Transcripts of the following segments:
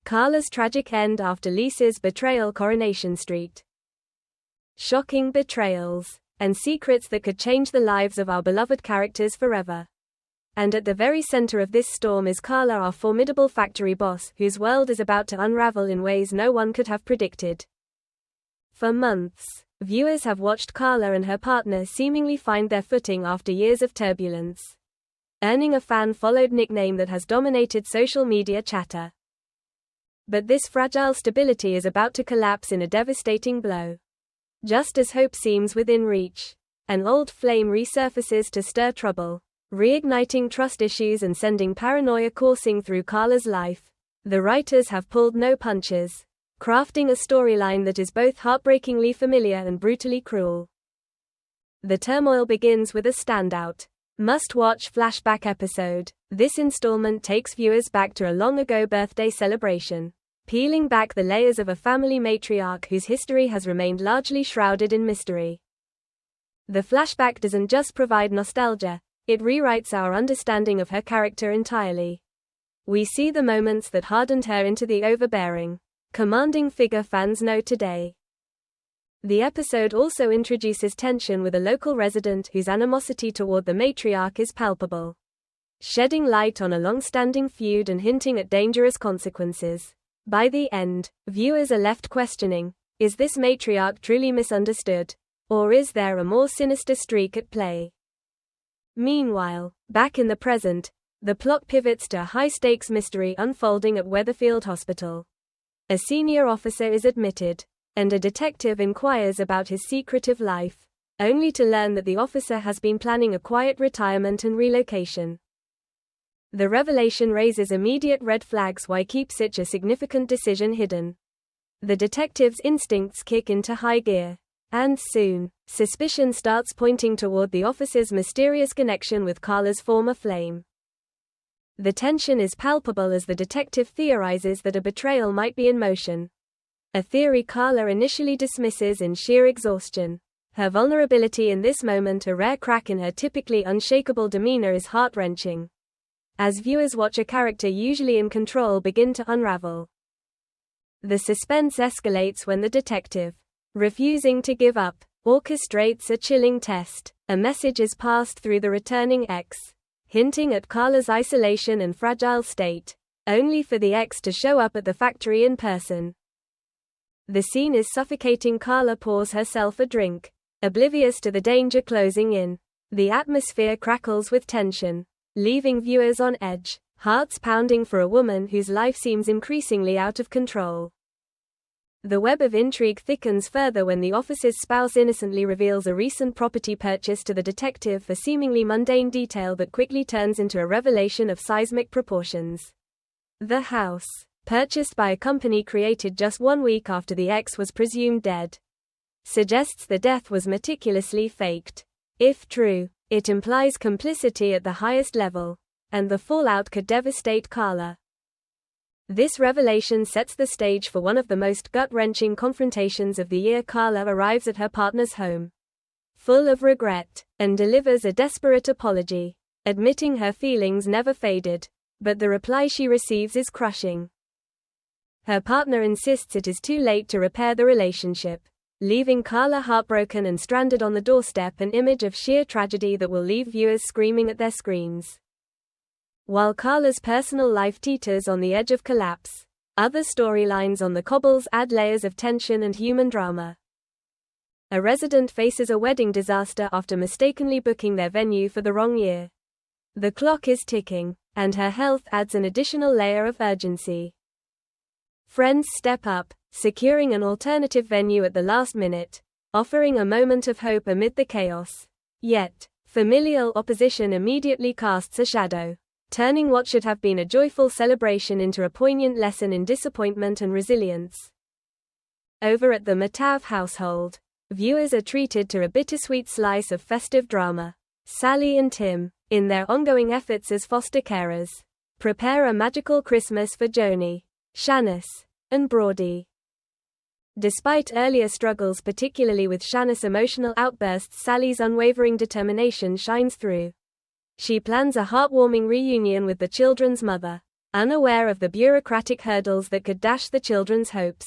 Carla's tragic end after Lisa's betrayal. Coronation Street. Shocking betrayals and secrets that could change the lives of our beloved characters forever. And at the very center of this storm is Carla, our formidable factory boss, whose world is about to unravel in ways no one could have predicted. For months, viewers have watched Carla and her partner seemingly find their footing after years of turbulence, earning a fan-followed nickname that has dominated social media chatter. But this fragile stability is about to collapse in a devastating blow. Just as hope seems within reach, an old flame resurfaces to stir trouble, reigniting trust issues and sending paranoia coursing through Carla's life. The writers have pulled no punches, crafting a storyline that is both heartbreakingly familiar and brutally cruel. The turmoil begins with a standout, must-watch flashback episode. This installment takes viewers back to a long-ago birthday celebration, peeling back the layers of a family matriarch whose history has remained largely shrouded in mystery. The flashback doesn't just provide nostalgia, it rewrites our understanding of her character entirely. We see the moments that hardened her into the overbearing, commanding figure fans know today. The episode also introduces tension with a local resident whose animosity toward the matriarch is palpable, shedding light on a long-standing feud and hinting at dangerous consequences. By the end, viewers are left questioning, is this matriarch truly misunderstood? Or is there a more sinister streak at play? Meanwhile, back in the present, the plot pivots to a high-stakes mystery unfolding at Weatherfield Hospital. A senior officer is admitted, and a detective inquires about his secretive life, only to learn that the officer has been planning a quiet retirement and relocation. The revelation raises immediate red flags. Why keep such a significant decision hidden? The detective's instincts kick into high gear, and soon, suspicion starts pointing toward the officer's mysterious connection with Carla's former flame. The tension is palpable as the detective theorizes that a betrayal might be in motion, a theory Carla initially dismisses in sheer exhaustion. Her vulnerability in this moment, a rare crack in her typically unshakable demeanor, is heart-wrenching, as viewers watch a character usually in control begin to unravel. The suspense escalates when the detective, refusing to give up, orchestrates a chilling test. A message is passed through the returning ex, hinting at Carla's isolation and fragile state, only for the ex to show up at the factory in person. The scene is suffocating. Carla pours herself a drink, oblivious to the danger closing in. The atmosphere crackles with tension, leaving viewers on edge, hearts pounding for a woman whose life seems increasingly out of control. The web of intrigue thickens further when the officer's spouse innocently reveals a recent property purchase to the detective, a seemingly mundane detail that quickly turns into a revelation of seismic proportions. The house, purchased by a company created just 1 week after the ex was presumed dead, suggests the death was meticulously faked. If true, it implies complicity at the highest level, and the fallout could devastate Carla. This revelation sets the stage for one of the most gut-wrenching confrontations of the year. Carla arrives at her partner's home, full of regret, and delivers a desperate apology, admitting her feelings never faded. But the reply she receives is crushing. Her partner insists it is too late to repair the relationship, leaving Carla heartbroken and stranded on the doorstep, an image of sheer tragedy that will leave viewers screaming at their screens. While Carla's personal life teeters on the edge of collapse, other storylines on the cobbles add layers of tension and human drama. A resident faces a wedding disaster after mistakenly booking their venue for the wrong year. The clock is ticking, and her health adds an additional layer of urgency. Friends step up, securing an alternative venue at the last minute, offering a moment of hope amid the chaos. Yet, familial opposition immediately casts a shadow, turning what should have been a joyful celebration into a poignant lesson in disappointment and resilience. Over at the Matav household, viewers are treated to a bittersweet slice of festive drama. Sally and Tim, in their ongoing efforts as foster carers, prepare a magical Christmas for Joni, Shanice, and Brody. Despite earlier struggles, particularly with Shanice's emotional outbursts, Sally's unwavering determination shines through. She plans a heartwarming reunion with the children's mother, unaware of the bureaucratic hurdles that could dash the children's hopes.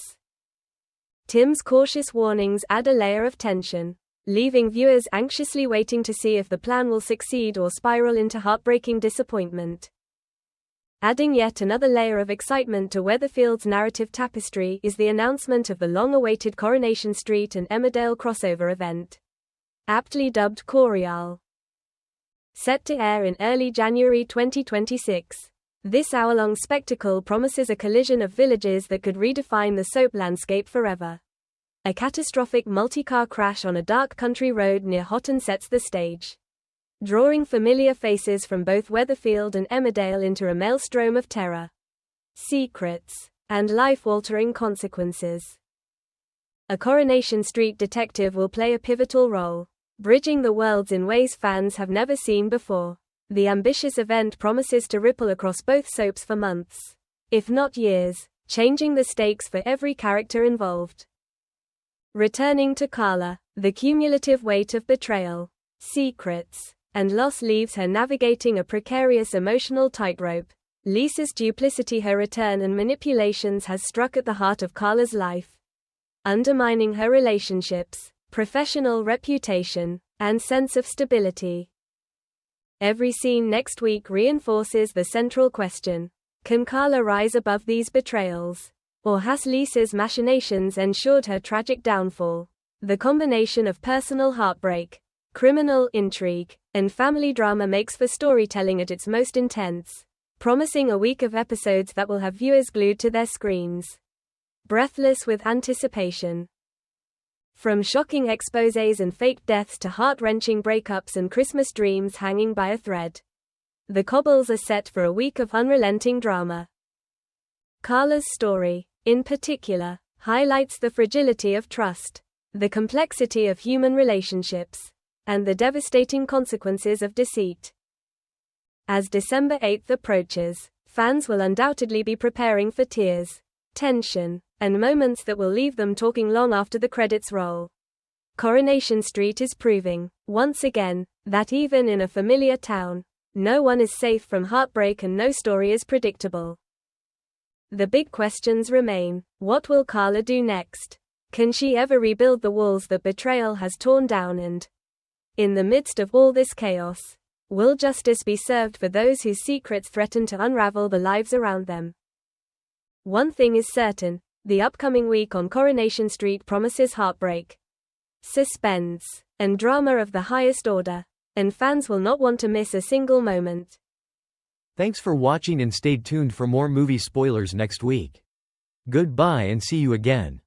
Tim's cautious warnings add a layer of tension, leaving viewers anxiously waiting to see if the plan will succeed or spiral into heartbreaking disappointment. Adding yet another layer of excitement to Weatherfield's narrative tapestry is the announcement of the long-awaited Coronation Street and Emmerdale crossover event, aptly dubbed Betrayal. Set to air in early January 2026, this hour-long spectacle promises a collision of villages that could redefine the soap landscape forever. A catastrophic multi-car crash on a dark country road near Houghton sets the stage, drawing familiar faces from both Weatherfield and Emmerdale into a maelstrom of terror, secrets, and life-altering consequences. A Coronation Street detective will play a pivotal role, bridging the worlds in ways fans have never seen before. The ambitious event promises to ripple across both soaps for months, if not years, changing the stakes for every character involved. Returning to Carla, the cumulative weight of betrayal, secrets, and loss leaves her navigating a precarious emotional tightrope. Lisa's duplicity, her return and manipulations has struck at the heart of Carla's life, undermining her relationships, professional reputation, and sense of stability. Every scene next week reinforces the central question: can Carla rise above these betrayals? Or has Lisa's machinations ensured her tragic downfall? The combination of personal heartbreak, criminal intrigue, and family drama makes for storytelling at its most intense, promising a week of episodes that will have viewers glued to their screens, breathless with anticipation. From shocking exposés and fake deaths to heart-wrenching breakups and Christmas dreams hanging by a thread, the cobbles are set for a week of unrelenting drama. Carla's story, in particular, highlights the fragility of trust, the complexity of human relationships, and the devastating consequences of deceit. As December 8th approaches, fans will undoubtedly be preparing for tears, tension, and moments that will leave them talking long after the credits roll. Coronation Street is proving, once again, that even in a familiar town, no one is safe from heartbreak and no story is predictable. The big questions remain: what will Carla do next? Can she ever rebuild the walls that betrayal has torn down? And, in the midst of all this chaos, will justice be served for those whose secrets threaten to unravel the lives around them? One thing is certain: the upcoming week on Coronation Street promises heartbreak, suspense, and drama of the highest order, and fans will not want to miss a single moment. Thanks for watching and stay tuned for more movie spoilers next week. Goodbye and see you again.